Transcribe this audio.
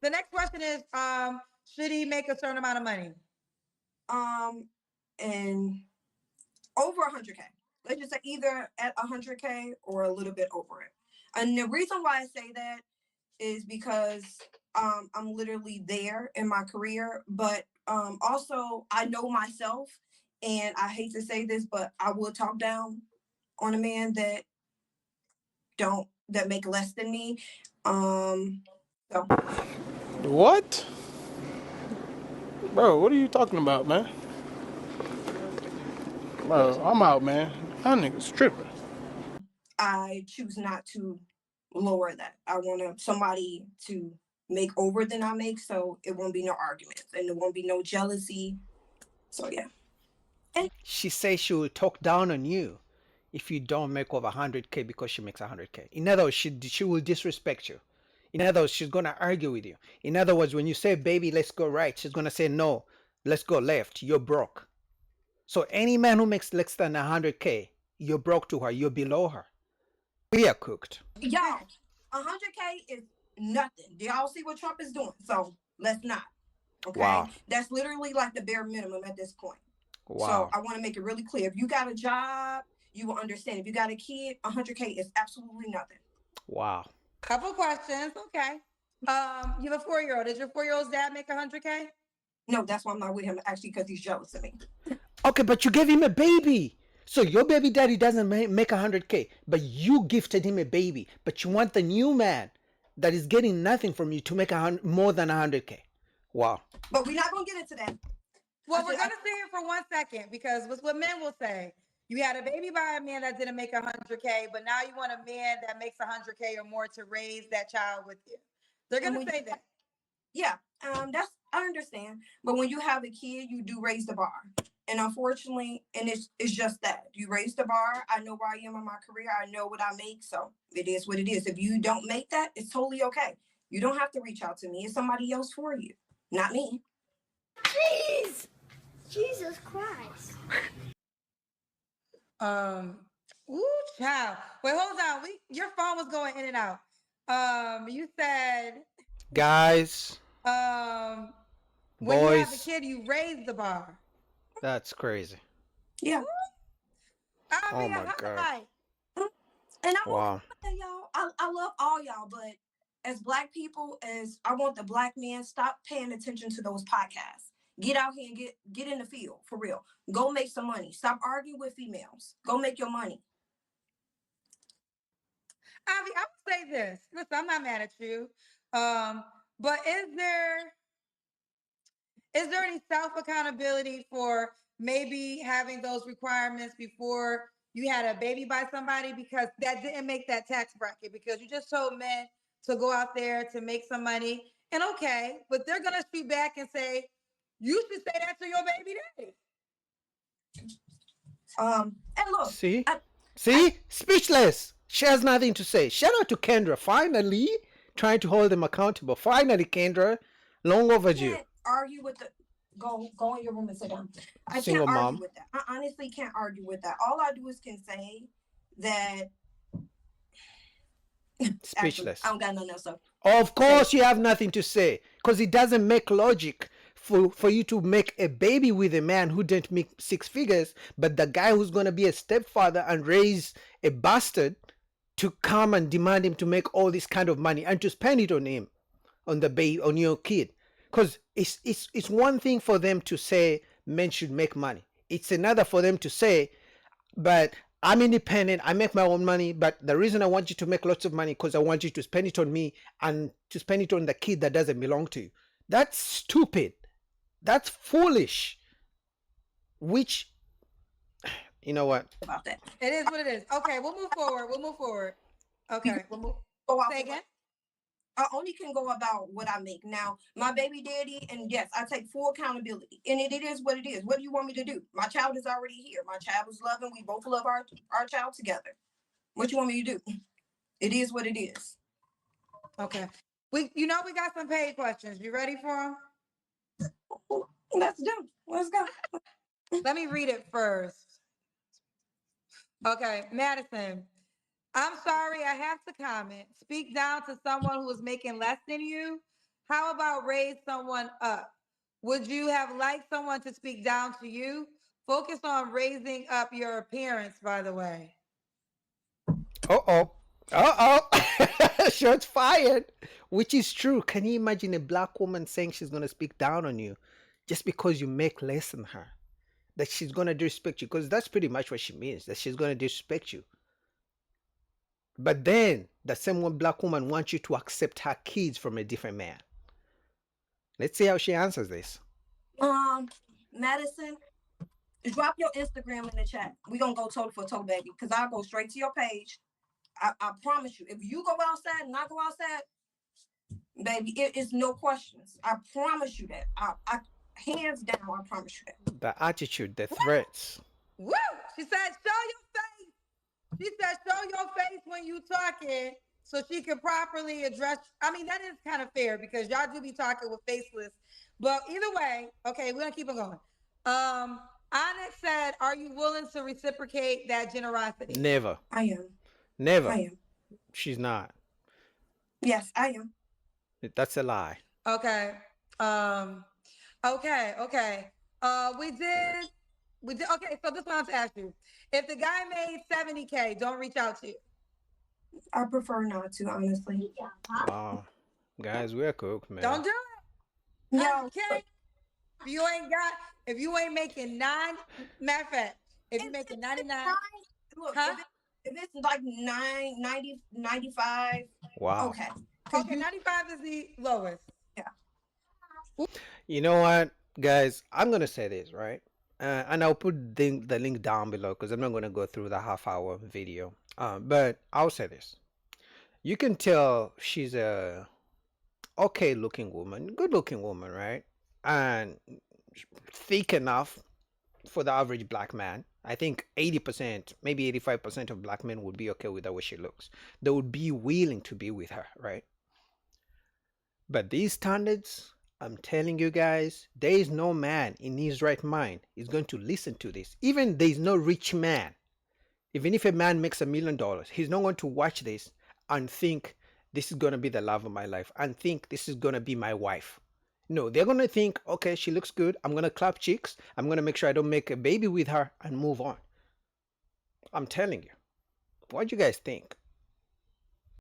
The next question is, should he make a certain amount of money? And over 100K. Let's just say either at 100K or a little bit over it. And the reason why I say that is because I'm literally there in my career, but also I know myself, and I hate to say this, but I will talk down on a man that make less than me. So What? Bro, what are you talking about, man? Bro, I'm out, man. That nigga's tripping. I choose not to lower that. I want somebody to make over than I make, so it won't be no arguments and there won't be no jealousy. So yeah. And She says she will talk down on you if you don't make over 100K because she makes 100K. In other words, she will disrespect you. In other words, she's gonna argue with you. In other words, when you say, "Baby, let's go right," she's gonna say, "No, let's go left. You're broke." So any man who makes less than 100K, you're broke to her. You're below her. We are cooked. y'all, 100K is nothing. Do y'all see what Trump is doing? So let's not. Okay, Wow. that's literally like the bare minimum at this point. So Wow. I want to make it really clear. If you got a job, you will understand. If you got a kid, 100K is absolutely nothing. Wow. Couple questions. Okay. You have a 4-year-old. Does your 4-year-old's dad make 100K? No, that's why I'm not with him, actually, because he's jealous of me. Okay, but you gave him a baby. So your baby daddy doesn't make 100K, but you gifted him a baby. But you want the new man that is getting nothing from you to make more than 100K. Wow. But we're not gonna get into that. Well, we're gonna stay here for 1 second because what's what men will say. You had a baby by a man that didn't make 100K, but now you want a man that makes 100K or more to raise that child with you. They're And gonna say that. yeah, that's I understand. But when you have a kid, you do raise the bar. And unfortunately, and it's just that. You raise the bar. I know where I am in my career. I know what I make. So it is what it is. If you don't make that, it's totally okay. You don't have to reach out to me. It's somebody else for you, not me. Jeez! Jesus Christ. Um, ooh, child. Wait, hold on. Your phone was going in and out. You said, Guys, when you have a boys, kid, you raise the bar. that's crazy. Yeah. I'll Oh be a my God. highlight. And I'm okay Wow. with that, y'all. I love all y'all, but as black people, as I want the black men, stop paying attention to those podcasts. Get out here and get in the field for real. Go make some money. Stop arguing with females. Go make your money. Avi, I would say this. Listen, I'm not mad at you. But is there any self accountability for maybe having those requirements before you had a baby by somebody because that didn't make that tax bracket because you just told men to go out there to make some money and okay, but they're gonna shoot back and say you should say that to your baby daddy. And look, See? I, I See? Speechless. She has nothing to say. Shout out to Kendra. Finally, trying to hold them accountable. Finally, Kendra. Long overdue. can't argue with the go in your room and sit down. I can't Single argue mom. with that. I honestly can't argue with that. All I do is can say that actually I Speechless. don't got nothing else to Of say. course, you have nothing to say because it doesn't make logic for you to make a baby with a man who didn't make 6 figures, but the guy who's going to be a stepfather and raise a bastard to come and demand him to make all this kind of money and to spend it on him, on the baby, on your kid. Because it's one thing for them to say men should make money. It's another for them to say, but I'm independent. I make my own money. But the reason I want you to make lots of money because I want you to spend it on me and to spend it on the kid that doesn't belong to you. That's stupid. That's foolish. Which, you know what? About that. It is what it is. Okay, we'll move forward. Okay, we'll move. Go off Say of again. I only can go about what I make. Now, my baby daddy, and yes, I take full accountability. And it is what it is. What do you want me to do? My child is already here. My child is loving. We both love our child together. What you want me to do? It is what it is. Okay. We got some paid questions. You ready for them? Let's do. Let's go. Let me read it first. Okay, Madison. I'm sorry, I have to comment. Speak down to someone who is making less than you. How about raise someone up? Would you have liked someone to speak down to you? Focus on raising up your appearance, by the way. Uh-oh. Uh-oh. Shots fired. Which is true. Can you imagine a black woman saying she's going to speak down on you just because you make less than her? That she's going to disrespect you? Because that's pretty much what she means, that she's going to disrespect you. But then the same one black woman wants you to accept her kids from a different man. Let's see how she answers this. Madison, drop your Instagram in the chat. We're gonna go toe for toe, baby, because I'll go straight to your page. I promise you, if you go outside and I go outside, baby, it is no questions. I promise you that. I hands down, I promise you that. The attitude, the threats. Woo! She said, show your face. She said, show your face when you talking so she can properly address. I mean, that is kind of fair because y'all do be talking with faceless. But either way, okay, we're going to keep on going. Onyx said, are you willing to reciprocate that generosity? Never. I am. Never. I am. She's not. Yes, I am. That's a lie. Okay. Okay. We did. Okay, so this one I have to ask you. If the guy made 70K, don't reach out to you. I prefer not to, honestly. Wow. Guys, we're cooked, man. Don't do it. No. Okay. If you ain't making matter of fact, if you're making 99, Look, huh? if it's like 90, 95, Wow. okay. 'Cause Okay, 95 is the lowest. You know what, guys? I'm going to say this, right? And I'll put the link down below because I'm not going to go through the half-hour video. But I'll say this. You can tell she's a okay-looking woman, good-looking woman, right? And thick enough for the average black man. I think 80%, maybe 85% of black men would be okay with the way she looks. They would be willing to be with her, right? But these standards, I'm telling you guys, there is no man in his right mind is going to listen to this. Even there is no rich man. Even if a man makes $1 million, he's not going to watch this and think this is going to be the love of my life and think this is going to be my wife. No, they're going to think, okay, she looks good. I'm going to clap cheeks. I'm going to make sure I don't make a baby with her and move on. I'm telling you. What do you guys think?